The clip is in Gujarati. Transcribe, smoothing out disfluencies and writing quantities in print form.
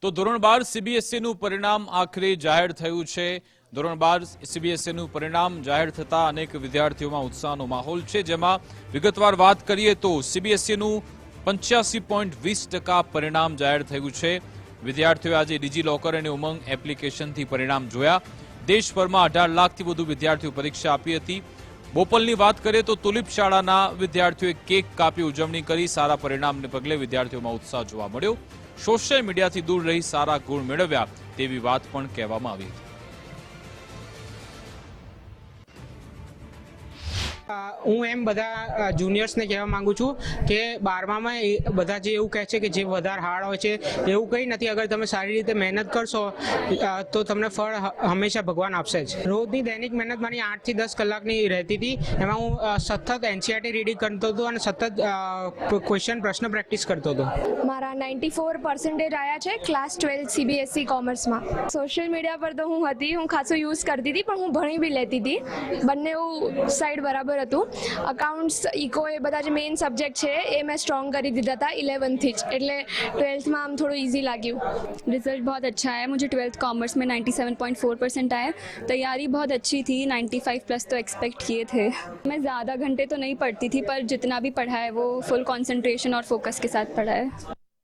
તો ધોરણ 12 સીબીએસઈનું પરિણામ આખરે જાહેર થયું છે। ધોરણ 12 સીબીએસઈનું પરિણામ જાહેર થતા અનેક વિદ્યાર્થીઓમાં ઉત્સાહનો માહોલ છે, જેમાં વિગતવાર વાત કરીએ તો સીબીએસઈનું 85.20% પરિણામ જાહેર થયું છે। વિદ્યાર્થીઓએ આજે ડિજીલોકર અને ઉમંગ એપ્લિકેશનથી પરિણામ જોયા। દેશભરમાં 18 લાખથી વધુ વિદ્યાર્થીઓ પરીક્ષા આપી હતી। બોપલની વાત કરીએ તો તુલિપ શાળાના વિદ્યાર્થીઓએ કેક કાપી ઉજવણી કરી। સારા પરિણામને પગલે વિદ્યાર્થીઓમાં ઉત્સાહ જોવા મળ્યો। સોશિયલ મીડિયાથી દૂર રહી સારા ગુણ મેળવ્યા તેવી વાત પણ કહેવામાં આવી હતી। હું એમ બધા જુનિયર્સને કહેવા માંગુ છું કે 12માં બધા જે એવું કહે છે કે જે વધારે હાર્ડ હોય છે, એવું કંઈ નથી। અગર તમે સારી રીતે મહેનત કરશો તો તમને ફળ હંમેશા ભગવાન આપશે જ। રોજની દૈનિક મહેનત મારી 8 થી 10 કલાકની રહેતી હતી। એમાં હું સતત એનસીઈઆરટી રીડિંગ કરતો હતો અને સતત પ્રશ્ન પ્રેક્ટિસ કરતો હતો। મારા 94% આવ્યા છે ક્લાસ 12 સીબીએસઈ કોમર્સમાં। સોશિયલ મીડિયા પર તો હું ખાસો યુઝ કરતી હતી, પણ હું ભણી બી લેતી હતી। બંને સાઈડ બરાબર હતું। અકાઉન્ટ્સ, ઇકો એ બધા જે મેઇન સબ્જેક્ટ છે એ મેં સ્ટ્રોંગ કરી દીધા था 11th જ, એટલે 12th में આમ થોડું इजी લાગ્યું। रिजल्ट बहुत अच्छा है। मुझे 12th कॉमर्स में 97.4% आया। तैयारी बहुत अच्छी थी, 95 प्लस तो एक्सपेक्ट किए थे। मैं ज़्यादा घंटे तो नहीं पढ़ती थी, पर जितना भी पढ़ा है वो फुल कंसंट्रेशन और फोकस के साथ पढ़ा है।